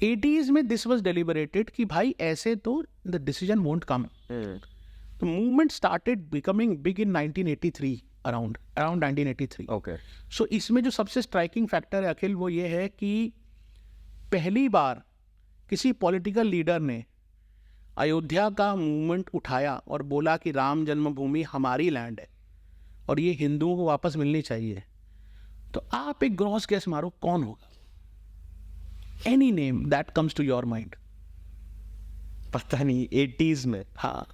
80s में this was deliberated कि भाई ऐसे तो the decision won't come. The movement started becoming big in 1983 around 1983. Okay. So इसमें जो सबसे स्ट्राइकिंग फैक्टर है अखिल वो ये है कि पहली बार किसी पॉलिटिकल लीडर ने अयोध्या का मूवमेंट उठाया और बोला कि राम जन्मभूमि हमारी लैंड है और ये हिंदुओं को वापस मिलनी चाहिए. तो आप एक ग्रॉस गेस मारो कौन होगा? Any name that comes to your mind. पता नहीं 80s में. हाँ,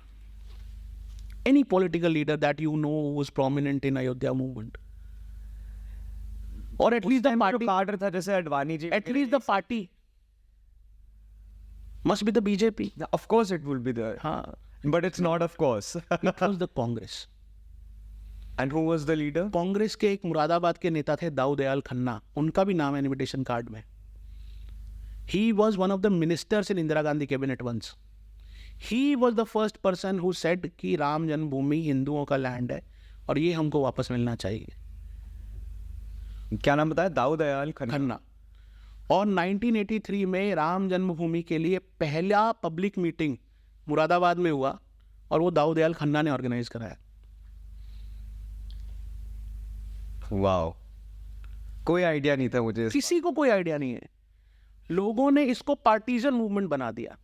any political leader that you know who was prominent in Ayodhya movement, or at least the party, कार्डर था जैसे Advani ji. at least the party must be the BJP. Of course it will be there. हाँ, But it's not of course. it was the Congress. And who was the leader? Congress के एक मुरादाबाद के नेता थे दाऊ दयाल खन्ना, उनका भी नाम है इनविटेशन कार्ड में. He was one of the ministers in Indira Gandhi cabinet once. He was the first person who said कि राम जन्मभूमि हिंदुओं का लैंड है और ये हमको वापस मिलना चाहिए. क्या नाम बताया? दाऊ दयाल खन्ना. और 1983 में राम जन्मभूमि के लिए पहला पब्लिक मीटिंग मुरादाबाद में हुआ और वो दाऊ दयाल खन्ना ने ऑर्गेनाइज कराया. वाओ, कोई आइडिया नहीं था मुझे. किसी को कोई आइडिया नहीं है. लोगों ने इसको पार्टीजन मूवमेंट बना दिया.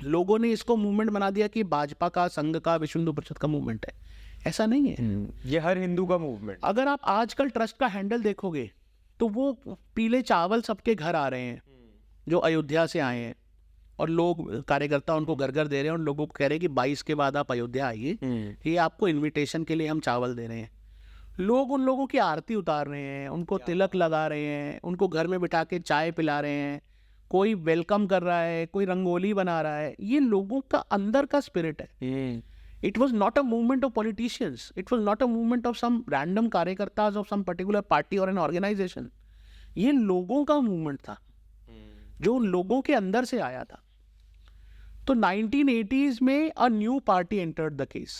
लोगों ने इसको मूवमेंट बना दिया कि भाजपा का, संघ का, विश्व हिंदू परिषद का मूवमेंट है. ऐसा नहीं है. ये हर हिंदू का मूवमेंट. अगर आप आजकल ट्रस्ट का हैंडल देखोगे तो वो पीले चावल सबके घर आ रहे हैं जो अयोध्या से आए हैं और लोग कार्यकर्ता उनको घर घर दे रहे हैं और लोगों को कह रहे हैं कि 22 के बाद आप अयोध्या आइए, ये आपको इनविटेशन के लिए हम चावल दे रहे हैं. लोग उन लोगों की आरती उतार रहे हैं, उनको तिलक लगा रहे हैं, उनको घर में बिठा के चाय पिला रहे हैं, कोई वेलकम कर रहा है, कोई रंगोली बना रहा है. ये लोगों का अंदर का स्पिरिट है. It was not a movement of politicians. It was not a movement of some random कार्यकर्तास of some particular party or an organization. ये लोगों का मूवमेंट था जो उन लोगों के अंदर से आया था. तो 1980s में a new party entered the case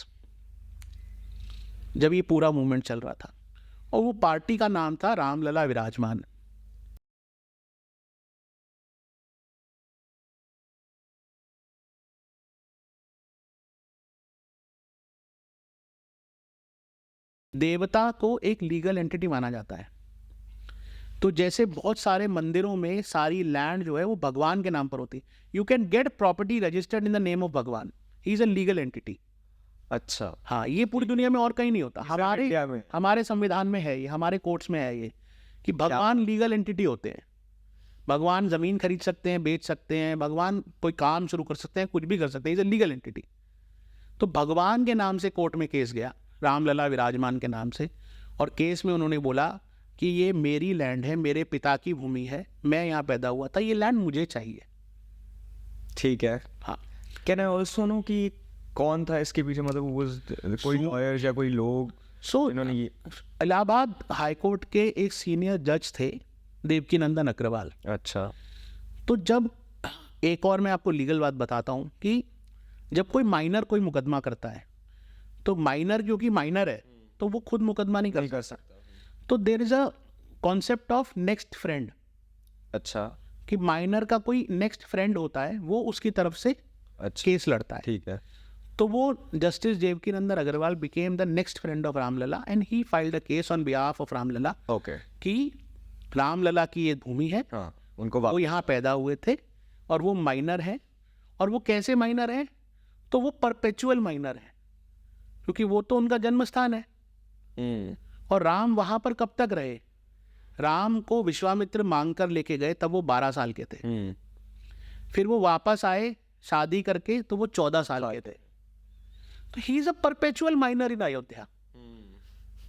जब ये पूरा मूवमेंट चल रहा था और वो पार्टी का नाम था रामलला विराजमान. देवता को एक लीगल एंटिटी माना जाता है. तो जैसे बहुत सारे मंदिरों में सारी लैंड जो है वो भगवान के नाम पर होती है. You can get property registered in the name of Bhagwan. He is a legal entity. अच्छा. हाँ, ये पूरी दुनिया में और कहीं नहीं होता. इंडिया में हमारे संविधान में है ये, हमारे कोर्ट्स में है ये कि भगवान लीगल एंटिटी होते हैं. भगवान जमीन खरीद सकते हैं, बेच सकते हैं, भगवान कोई काम शुरू कर सकते हैं, कुछ भी कर सकते हैं. Is a legal entity. तो भगवान के नाम से कोर्ट में केस गया, रामलला विराजमान के नाम से, और केस में उन्होंने बोला कि ये मेरी लैंड है, मेरे पिता की भूमि है, मैं यहाँ पैदा हुआ था, ये लैंड मुझे चाहिए. ठीक है. हाँ. कैन आई ऑल्सो नो कि कौन था इसके पीछे? मतलब was कोई लॉयर या कोई लोग? सो इन्होंने ये इलाहाबाद हाईकोर्ट के एक सीनियर जज थे देवकी नंदन अग्रवाल. अच्छा. तो जब एक और मैं आपको लीगल बात बताता हूँ कि जब कोई माइनर कोई मुकदमा करता है तो माइनर क्योंकि माइनर है तो वो खुद मुकदमा नहीं कर सकता. तो there is a concept of next friend. अच्छा. कि माइनर का कोई नेक्स्ट फ्रेंड होता है, वो उसकी तरफ से अच्छा. केस लड़ता है. ठीक है. तो वो justice Devaki Nandan Agarwal became the next friend of Ramlala and he filed a case on behalf of Ramlala. Okay. कि रामलला की ये भूमि है, हाँ, उनको वो यहाँ पैदा हुए थे और वो माइनर है. और वो कैसे माइनर है? तो वो परपेचुअल माइनर है क्योंकि वो तो उनका जन्म स्थान है. और राम वहां पर कब तक रहे? राम को विश्वामित्र मांग कर लेके गए तब वो 12 साल के थे. फिर वो वापस आए शादी करके तो वो 14 साल के थे. तो he is a perpetual minor in Ayodhya.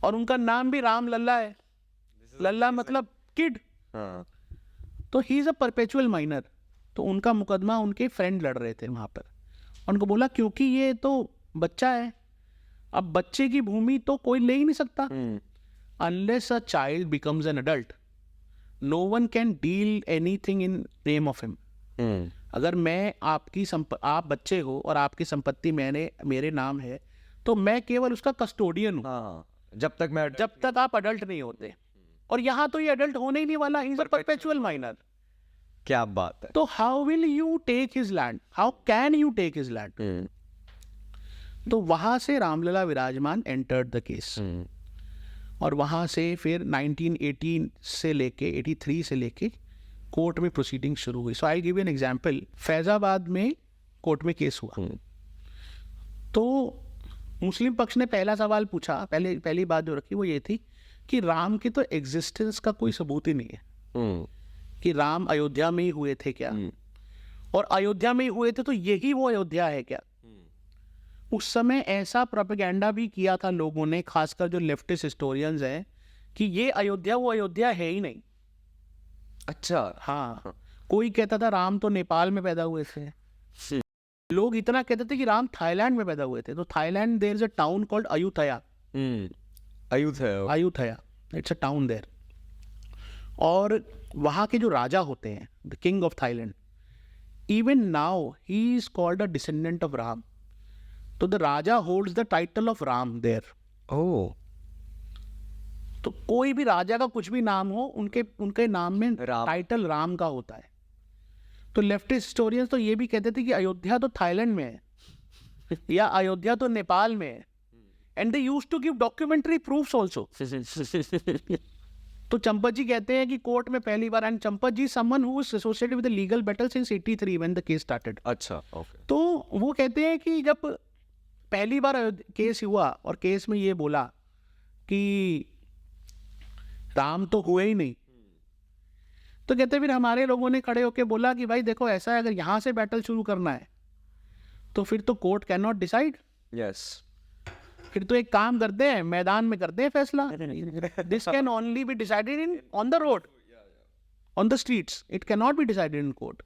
और उनका नाम भी राम लल्ला है. लल्ला मतलब किड. तो he is a perpetual minor. तो उनका मुकदमा उनके फ्रेंड लड़ रहे थे वहां पर. उनको बोला क्योंकि ये तो बच्चा है, अब बच्चे की भूमि तो कोई ले ही नहीं सकता. Unless a child becomes an adult, no one can deal anything in name of him. अगर मैं आप बच्चे हो और आपकी संपत्ति मेरे नाम है तो मैं केवल उसका कस्टोडियन हूँ. हाँ, जब तक आप अडल्ट नहीं होते. और यहाँ तो ये अडल्ट होने ही नहीं वाला. He is a perpetual minor. क्या बात है. तो how will you take his land, how can you take his land? तो वहां से रामलला विराजमान एंटर्ड द केस, और वहां से फिर 1918 से लेके 83 से लेके कोर्ट में प्रोसीडिंग शुरू हुई. So I give an example. Faizabad में कोर्ट में केस हुआ. तो मुस्लिम पक्ष ने पहला सवाल पूछा, पहली बात जो रखी वो ये थी कि राम की तो एग्जिस्टेंस का कोई सबूत ही नहीं है, कि राम अयोध्या में ही हुए थे क्या, और अयोध्या में ही हुए थे तो यही वो अयोध्या है क्या? उस समय ऐसा प्रोपेगेंडा भी किया था लोगों ने, खासकर जो लेफ्टिस्ट हिस्टोरियंस हैं, कि ये अयोध्या वो अयोध्या है ही नहीं. अच्छा. हाँ, कोई कहता था राम तो नेपाल में पैदा हुए थे, लोग इतना कहते थे कि राम थाईलैंड में पैदा हुए थे. तो Thailand there is a town called Ayutthaya. Ayutthaya, it's a town there. और वहाँ के जो राजा होते हैं, the king of Thailand, even now he is called a descendant of Ram. तो the raja holds the title of Ram there. Oh. तो कोई भी राजा का कुछ भी नाम हो, उनके नाम में राम. टाइटल राम का होता है. तो लेफ्टिस्ट हिस्टोरियंस तो ये भी कहते थे कि अयोध्या तो थाईलैंड में है या अयोध्या तो नेपाल में है. And they used to give documentary proofs also. तो चंपत जी कहते हैं कि कोर्ट में पहली बार, and Champat ji someone who was associated with the legal battle since 83 when the case started. अच्छा. ओके. तो वो कहते हैं कि जब पहली बार केस हुआ और केस में ये बोला कि राम तो हुए ही नहीं, तो कहते फिर हमारे लोगों ने खड़े होके बोला कि भाई देखो ऐसा है, अगर यहाँ से बैटल शुरू करना है तो फिर तो court can not decide. Yes. फिर तो एक काम करते हैं, मैदान में करते हैं फैसला. This can only be decided in on the road, on the streets. It can not be decided in court.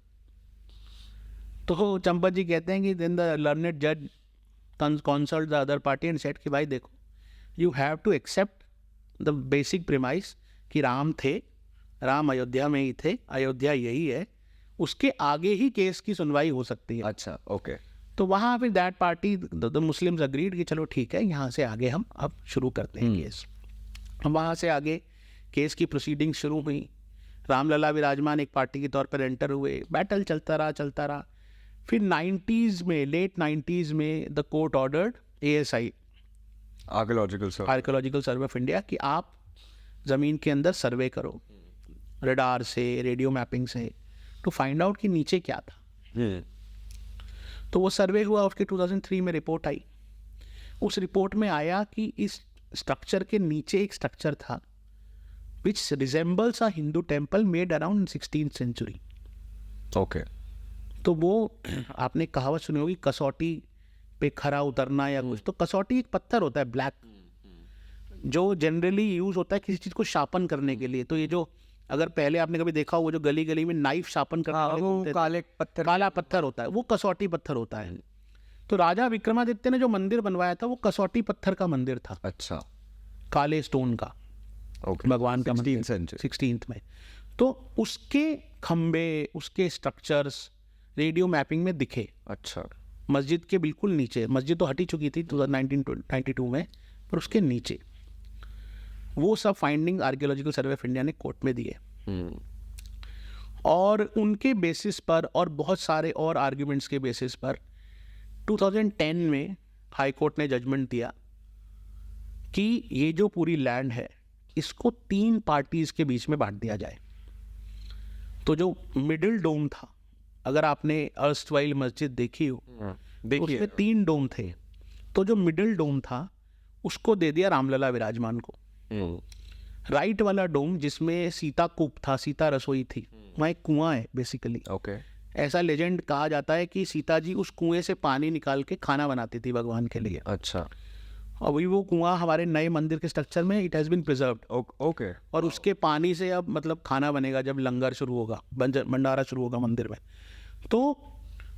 तो चंपत जी कहते हैं कि देन द लर्नेड जज consult the other party and said कि भाई देखो, you have to accept the basic premise कि राम थे, राम अयोध्या में ही थे, अयोध्या यही है, उसके आगे ही केस की सुनवाई हो सकती है. अच्छा. ओके. तो वहाँ फिर that party the Muslims agreed कि चलो ठीक है, यहाँ से आगे हम अब शुरू करते हैं केस. हम वहाँ से आगे केस की प्रोसीडिंग शुरू हुई. रामलला विराजमान एक पार्टी के तौर पर एंटर हुए. बैटल चलता रहा. फिर 90s में, लेट 90s में the court ordered ASI, archaeological survey of India, कि आप ज़मीन के अंदर सर्वे करो रडार से, रेडियो मैपिंग से, टू फाइंड आउट कि नीचे क्या था. तो वो सर्वे हुआ, उसके 2003 में रिपोर्ट आई. उस रिपोर्ट में आया कि इस स्ट्रक्चर के नीचे एक स्ट्रक्चर था which resembles a Hindu temple made around 16th century. Okay. तो वो आपने कहावत सुनी होगी, कसौटी पे खरा उतरना या कुछ. तो कसौटी एक पत्थर होता है ब्लैक, जो जनरली यूज होता है किसी चीज को शार्पन करने के लिए. तो ये जो, अगर पहले आपने कभी देखा हो, वो जो गली गली में नाइफ शार्पन करने वाले वो घूमते थे, काला पत्थर होता है, वो कसौटी पत्थर होता है. तो राजा विक्रमादित्य ने जो मंदिर बनवाया था वो कसौटी पत्थर का मंदिर था. अच्छा. काले स्टोन का. ओके. भगवान का 16th century. 16th में. तो उसके खंबे, उसके स्ट्रक्चर्स रेडियो मैपिंग में दिखे. अच्छा. मस्जिद के बिल्कुल नीचे, मस्जिद तो हटी चुकी थी 1992 में, पर उसके नीचे वो सब finding archaeological survey of India ने कोर्ट में दिए. और उनके बेसिस पर और बहुत सारे और आर्ग्यूमेंट्स के बेसिस पर 2010 में हाई कोर्ट ने जजमेंट दिया कि ये जो पूरी लैंड है इसको 3 पार्टीज के बीच में बांट दिया जाए. तो जो मिडिल डोम था, अगर आपने अर्स्टवाइल मस्जिद देखी हो, तो उसमें 3 डोम थे. तो जो मिडिल डोम था उसको दे दिया रामलला विराजमान को. राइट वाला डोम जिसमें सीता कूप था, सीता रसोई थी, वहाँ एक कुआं है बेसिकली. ओके. ऐसा लेजेंड कहा जाता है कि सीता जी उस कुएं से पानी निकाल के खाना बनाती थी भगवान के लिए. अच्छा. अभी वो कुआं हमारे नए मंदिर के स्ट्रक्चर में it has been preserved. Okay. और उसके पानी से अब मतलब खाना बनेगा जब लंगर शुरू होगा, भंडारा शुरू होगा मंदिर में. तो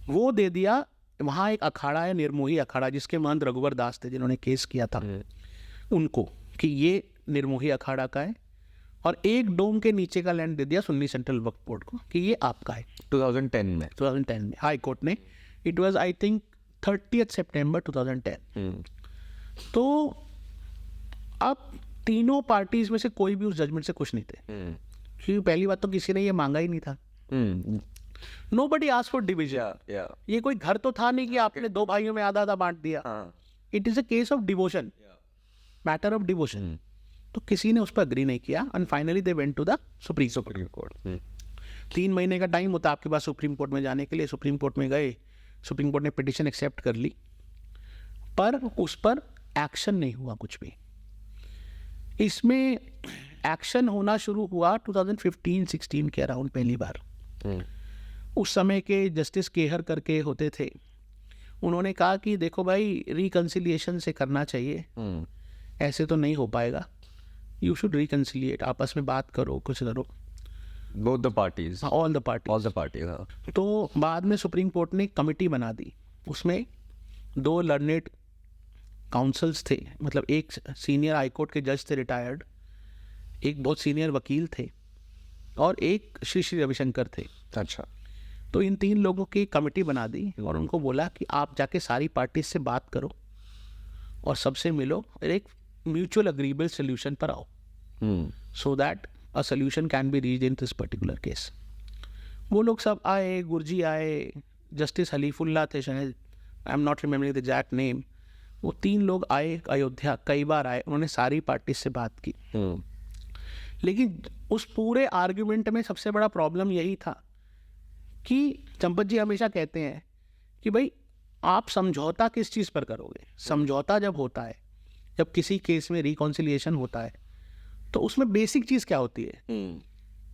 वो दे दिया. वहाँ एक अखाड़ा है, निर्मोही अखाड़ा, जिसके महंत रघुवर दास थे जिन्होंने केस किया था उनको, कि ये निर्मोही अखाड़ा का है. और एक डोम के नीचे का लैंड दे दिया सुन्नी सेंट्रल वक्फ बोर्ड को कि ये आपका है. 2010 में हाई कोर्ट ने. It was I think 30th September 2010. तो अब तीनों पार्टीज में से कोई भी उस जजमेंट से खुश नहीं थे, क्योंकि पहली बात तो किसी ने ये मांगा ही नहीं था. Nobody asked for division. ये कोई घर तो था नहीं कि आपने दो भाइयों में आधा आधा बांट दिया। It is a case of devotion, matter of devotion. तो किसी ने उस पर अग्री नहीं किया and finally they went to the supreme court. 3 महीने का टाइम होता है आपके पास सुप्रीम कोर्ट में जाने के लिए। सुप्रीम कोर्ट में गए, सुप्रीम कोर्ट ने पिटिशन एक्सेप्ट कर ली, पर उस पर एक्शन नहीं हुआ कुछ भी। इसमें एक्शन होना शुरू हुआ 2015-16 के अराउंड पहली बार। उस समय के जस्टिस केहर करके होते थे, उन्होंने कहा कि देखो भाई, रिकंसिलिएशन से करना चाहिए, ऐसे तो नहीं हो पाएगा, यू शुड रिकंसिलिएट, आपस में बात करो, कुछ करो, both the parties, all the parties। all the parties, हाँ। तो बाद में सुप्रीम कोर्ट ने कमिटी बना दी, उसमें 2 लर्नेड काउंसल्स थे, मतलब एक सीनियर हाई कोर्ट के जज थे रिटायर्ड, एक बहुत सीनियर वकील थे, और एक श्री श्री रविशंकर थे। अच्छा। तो इन 3 लोगों की कमेटी बना दी और उनको बोला कि आप जाके सारी पार्टीज से बात करो और सबसे मिलो और एक म्यूचुअल अग्रीबल सोल्यूशन पर आओ, so that a solution can be reach in this particular case. वो लोग सब आए, गुरजी आए, जस्टिस हलीफुल्ला थे शायद, I am not remembering the exact name. वो 3 लोग आए अयोध्या, कई बार आए, उन्होंने सारी पार्टी से बात की। लेकिन उस पूरे आर्ग्यूमेंट में सबसे बड़ा प्रॉब्लम यही था कि चंपत जी हमेशा कहते हैं कि भाई आप समझौता किस चीज़ पर करोगे। समझौता जब होता है, जब किसी केस में रिकॉन्सिलिएशन होता है, तो उसमें बेसिक चीज़ क्या होती है?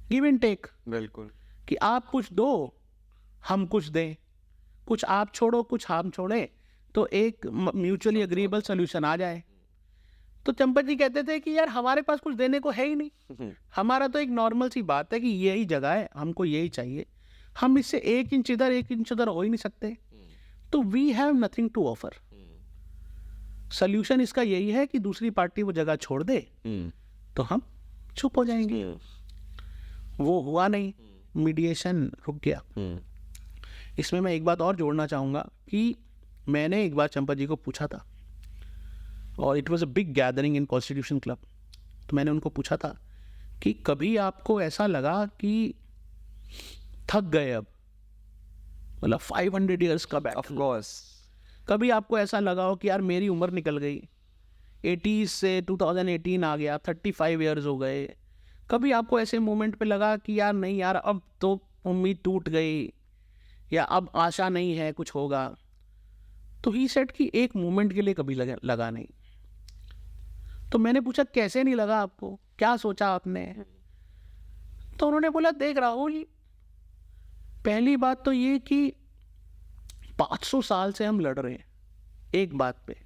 Give and take. बिल्कुल। कि आप कुछ दो, हम कुछ दें, कुछ आप छोड़ो, कुछ हम छोड़ें, तो एक म्यूचुअली अग्रीएबल सोल्यूशन आ जाए। तो चंपत जी कहते थे कि यार हमारे पास कुछ देने को है ही नहीं, हमारा तो एक नॉर्मल सी बात है कि यही जगह है, हमको यही चाहिए, हम इससे 1 इंच इधर 1 इंच उधर हो ही नहीं सकते, तो we have nothing to offer. Solution इसका यही है कि दूसरी पार्टी वो जगह छोड़ दे, तो हम चुप हो जाएंगे। वो हुआ नहीं, मीडिएशन रुक गया। इसमें मैं एक बात और जोड़ना चाहूँगा कि मैंने एक बार चंपत जी को पूछा था, और it was a big gathering in constitution club, तो मैंने उनको पूछा था कि कभी आपको ऐसा लगा कि थक गए अब, मतलब 500 ईयर्स का बैक, ऑफ कोर्स, कभी आपको ऐसा लगा हो कि यार मेरी उम्र निकल गई, 80s से 2018 आ गया, 35 ईयर्स हो गए, कभी आपको ऐसे मोमेंट पे लगा कि यार नहीं यार अब तो उम्मीद टूट गई, या अब आशा नहीं है कुछ होगा? तो ही सेड कि एक मोमेंट के लिए कभी लगा नहीं। तो मैंने पूछा कैसे नहीं लगा आपको, क्या सोचा आपने? तो उन्होंने बोला देख राहुल, पहली बात तो ये कि 500 साल से हम लड़ रहे हैं एक बात पे,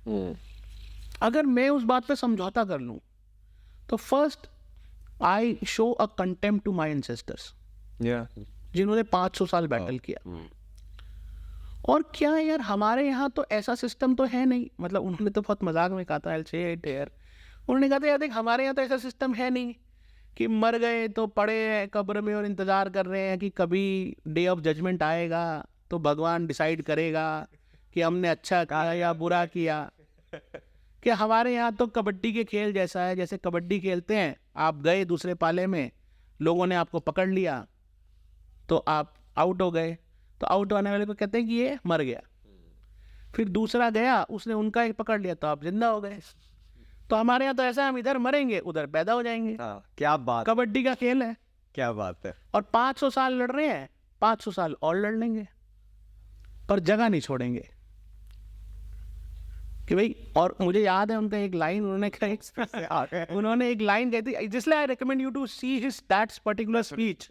अगर मैं उस बात पे समझौता कर लूं तो first I show a contempt to my ancestors, जिन्होंने 500 साल बैटल किया। और क्या है यार, हमारे यहाँ तो ऐसा सिस्टम तो है नहीं, मतलब उन्होंने तो बहुत मजाक में कहा था, उन्होंने कहा था यार देख हमारे यहाँ तो ऐसा सिस्टम है नहीं कि मर गए तो पड़े हैं कब्र में और इंतज़ार कर रहे हैं कि कभी डे ऑफ जजमेंट आएगा तो भगवान डिसाइड करेगा कि हमने अच्छा किया या बुरा किया। कि हमारे यहाँ तो कबड्डी के खेल जैसा है, जैसे कबड्डी खेलते हैं, आप गए दूसरे पाले में, लोगों ने आपको पकड़ लिया तो आप आउट हो गए, तो आउट होने वाले को कहते हैं कि ये मर गया। फिर दूसरा गया, उसने उनका एक पकड़ लिया तो आप जिंदा हो गए। तो हमारे यहाँ तो ऐसा है, हम इधर मरेंगे उधर पैदा हो जाएंगे। क्या बात, कबड्डी का खेल है, क्या बात है। और 500 साल लड़ रहे हैं, 500 साल और लड़ लेंगे, पर जगह नहीं छोड़ेंगे कि भाई। और मुझे याद है उनका एक लाइन, उन्होंने एक लाइन कही थी, जिसलिए I recommend you to see his that particular speech.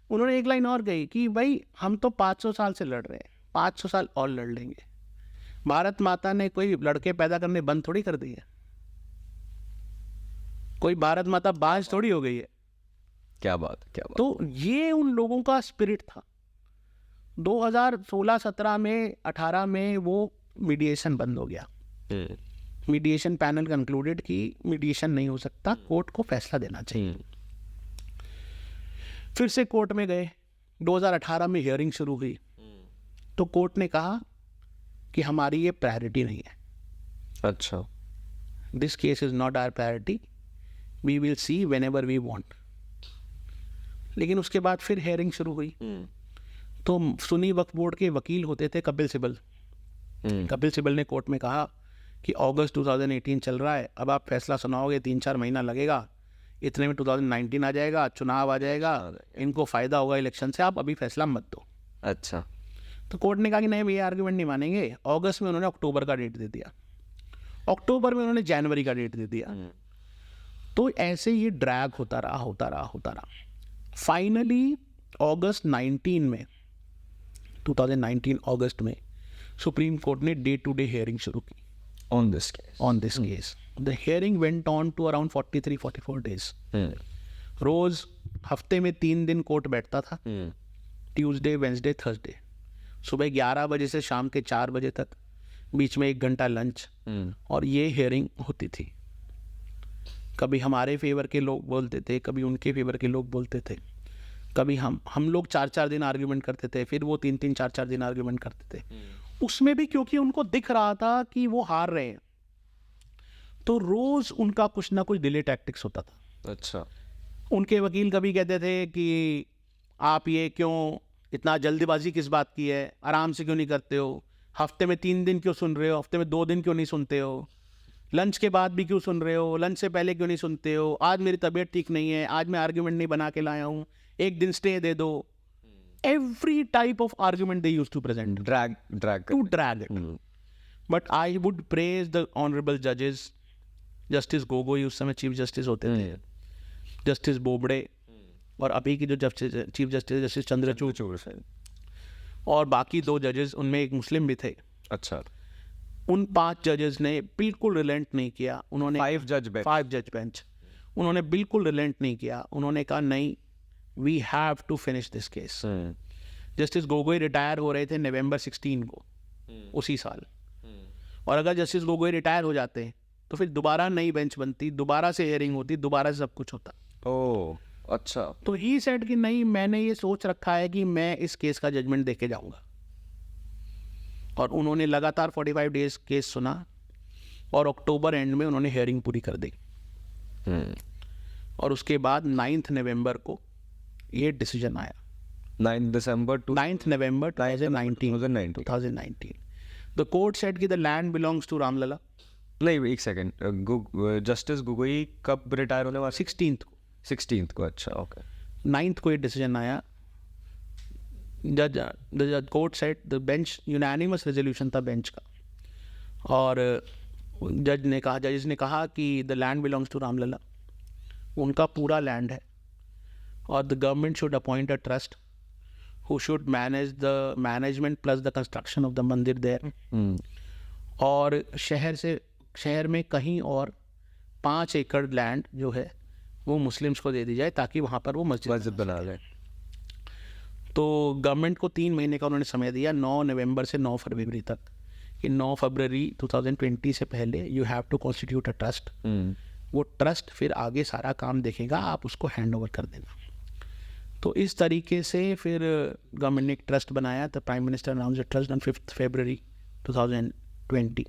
उन्होंने एक लाइन और कही कि भाई हम तो 500 साल से लड़ रहे हैं, 500 साल और लड़ लेंगे। भारत माता ने कोई लड़के पैदा करने बंद थोड़ी कर दी है, कोई भारत माता बाज थोड़ी हो गई है। क्या बात, क्या बात। तो ये उन लोगों का स्पिरिट था। 2016-17 में 18 में वो मीडिएशन बंद हो गया। मीडिएशन पैनल कंक्लूडेड कि मीडिएशन नहीं हो सकता, कोर्ट को फैसला देना चाहिए। फिर से कोर्ट में गए, 2018 में हियरिंग शुरू हुई, तो कोर्ट ने कहा कि हमारी ये प्रायोरिटी नहीं है। अच्छा, this case is not our priority, we will see whenever we want. लेकिन उसके बाद फिर हेयरिंग शुरू हुई। तो सुन्नी वक्फ बोर्ड के वकील होते थे कपिल सिब्बल। कपिल सिब्बल ने कोर्ट में कहा कि अगस्त 2018 चल रहा है, अब आप फैसला सुनाओगे 3-4 महीना लगेगा, इतने में 2019 आ जाएगा, चुनाव आ जाएगा, इनको फ़ायदा होगा इलेक्शन से, आप अभी फैसला मत दो। अच्छा। तो कोर्ट ने कहा कि नहीं, ये आर्गूमेंट नहीं मानेंगे। अगस्त में उन्होंने अक्टूबर का डेट दे दिया, अक्टूबर में उन्होंने जनवरी का डेट दे दिया। तो ऐसे ये ड्रैग होता रहा। फाइनली अगस्त 19 में 2019 अगस्त में सुप्रीम कोर्ट ने डे टू डे हियरिंग शुरू की on this case. The hearing went on to around 43-44 days. रोज हफ्ते में 3 दिन कोर्ट बैठता था, ट्यूसडे, वेंसडे, थर्सडे। सुबह 11 बजे से शाम के 4 बजे तक, बीच में 1 घंटा लंच, और ये हियरिंग होती थी। कभी हमारे फेवर के लोग बोलते थे, कभी उनके फेवर के लोग बोलते थे, कभी हम लोग 4-4 दिन आर्ग्यूमेंट करते थे, फिर वो 3-3, 4-4 दिन आर्ग्यूमेंट करते थे। उसमें भी क्योंकि उनको दिख रहा था कि वो हार रहे हैं, तो रोज उनका कुछ ना कुछ डिले टैक्टिक्स होता था। अच्छा। उनके वकील कभी कहते थे कि आप ये क्यों इतना जल्दीबाजी किस बात की है, आराम से क्यों नहीं करते हो, हफ्ते में 3 दिन क्यों सुन रहे हो, हफ्ते में 2 दिन क्यों नहीं सुनते हो, लंच के बाद भी क्यों सुन रहे हो, लंच से पहले क्यों नहीं सुनते हो, आज मेरी तबीयत ठीक नहीं है, आज मैं आर्ग्यूमेंट नहीं बना के लाया हूँ, 1 दिन स्टे दे दो। Every type of argument they used to present. Drag it. But I would praise the honorable judges. Justice Gogoi उस समय चीफ जस्टिस होते थे, जस्टिस बोबड़े, और अभी की जो चीफ जस्टिस जस्टिस चंद्रचूड़, और बाकी 2 जजेस, उनमें एक मुस्लिम भी थे। अच्छा। उन 5 जजेस ने बिल्कुल रिलेंट नहीं किया। उन्होंने 5 जज बेंच, उन्होंने बिल्कुल रिलेंट नहीं किया। उन्होंने कहा नहीं, we have to finish this case. Justice Gogoi retire हो रहे थे नवंबर 16 को उसी साल, और अगर जस्टिस गोगोई रिटायर हो जाते तो फिर दोबारा नई बेंच बनती, दोबारा से हियरिंग होती, दोबारा से सब कुछ होता। ओह अच्छा। तो ही सेड कि नहीं, मैंने ये सोच रखा है कि मैं इस केस का जजमेंट देके जाऊंगा। और उन्होंने लगातार 45 डेज केस सुना, और अक्टूबर एंड में उन्होंने हियरिंग पूरी कर दी। और उसके बाद 9 नवंबर को ये डिसीजन आया। 9 नवंबर 2019 The court said कि the land belongs to Ramlala. नहीं, एक सेकंड, जस्टिस गोगोई कब रिटायर होने वाले? 16th को। अच्छा, ओके। 9th को ये डिसीजन आया। जज court said, the bench, unanimous resolution था बेंच का, और जजेस ने कहा कि the land belongs to Ramlalla, उनका पूरा लैंड है, और the government should appoint a trust who should manage the management plus the construction of the मंदिर there। और शहर में कहीं और 5 एकड़ लैंड जो है वो मुस्लिम्स को दे दी जाए, ताकि वहाँ पर वो मस्जिद बना जाए। तो गवर्नमेंट को 3 महीने का उन्होंने समय दिया, 9 नवंबर से 9 फरवरी तक, कि 9 फरवरी 2020 से पहले you have to constitute a trust. वो ट्रस्ट फिर आगे सारा काम देखेगा, आप उसको हैंड ओवर कर देना। तो इस तरीके से फिर गवर्नमेंट ने एक ट्रस्ट बनाया। The prime minister announce a trust on 5 फरवरी 2020,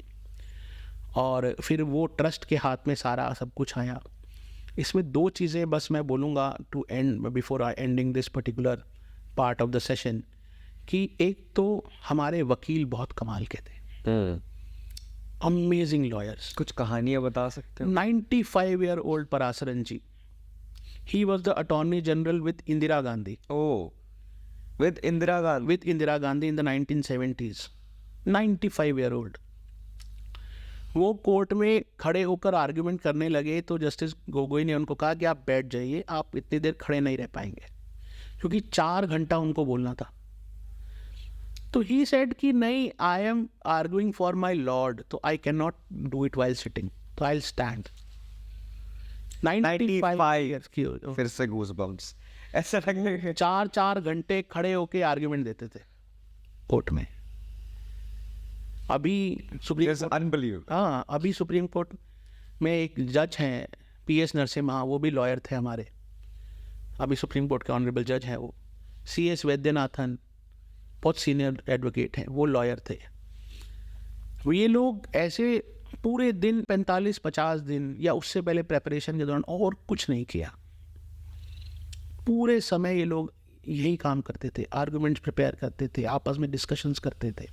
और फिर वो ट्रस्ट के हाथ में सारा सब कुछ आया। इसमें 2 चीज़ें बस मैं बोलूँगा to end before I ending this particular part of the session, कि एक तो हमारे वकील बहुत कमाल के थे, अमेजिंग लॉयर्स। कुछ कहानियाँ बता सकते हो? 95 year old Parasaran ji, he was the attorney general with Indira Gandhi। with Indira Gandhi in the 1970s। 95 year old। वो कोर्ट में खड़े होकर आर्ग्यूमेंट करने लगे, तो जस्टिस गोगोई ने उनको कहा कि आप बैठ जाइए, आप इतनी देर खड़े नहीं रह पाएंगे, क्योंकि 4 घंटा उनको बोलना था। तो ही सेड कि नहीं, I am arguing for my lord, तो I can not do it while sitting, तो आई विल स्टैंड। 95 years की फिर से गूज़बम्प्स ऐसा लगने। 4 घंटे खड़े होके आर्ग्यूमेंट देते थे कोर्ट में। अभी सुप्रीम कोर्ट में एक जज हैं PS नरसिम्हा, वो भी लॉयर थे हमारे, अभी सुप्रीम कोर्ट के ऑनरेबल जज हैं वो। CS वैद्यनाथन बहुत सीनियर एडवोकेट हैं, वो लॉयर थे। ये लोग ऐसे पूरे दिन 45-50 दिन या उससे पहले प्रेपरेशन के दौरान और कुछ नहीं किया, पूरे समय ये लोग यही काम करते थे, आर्गुमेंट्स प्रिपेयर करते थे, आपस में डिस्कशंस करते थे।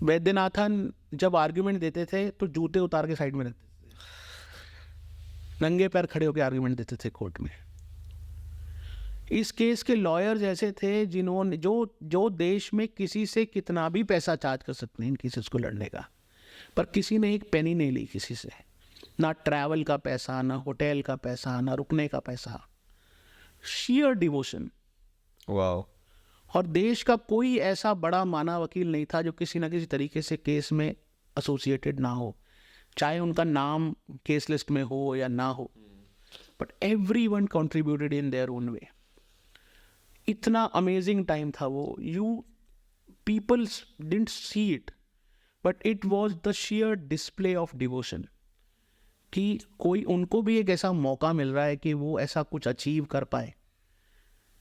वैद्यनाथन जब आर्गुमेंट देते थे तो जूते उतार के साइड में रखते थे, नंगे पैर खड़े होकर आर्गुमेंट देते थे कोर्ट में। इस केस के लॉयर्स ऐसे थे जिन्होंने जो देश में किसी से कितना भी पैसा चार्ज कर सकते हैं इन केसेस को लड़ने का, पर किसी ने एक पेनी नहीं ली किसी से, ना ट्रैवल का पैसा, ना होटल का पैसा, ना रुकने का पैसा, sheer डिवोशन। वाओ। और देश का कोई ऐसा बड़ा माना वकील नहीं था जो किसी ना किसी तरीके से केस में एसोसिएटेड ना हो, चाहे उनका नाम केस लिस्ट में हो या ना हो, but everyone contributed in their own way. इतना अमेजिंग टाइम था वो, you people didn't see it, but it was the sheer display of devotion कि कोई उनको भी एक ऐसा मौका मिल रहा है कि वो ऐसा कुछ अचीव कर पाए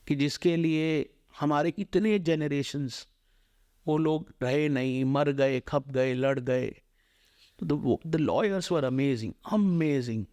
कि जिसके लिए हमारे इतने जनरेशन्स वो लोग रहे नहीं, मर गए, खप गए, लड़ गए। तो the lawyers were amazing, amazing.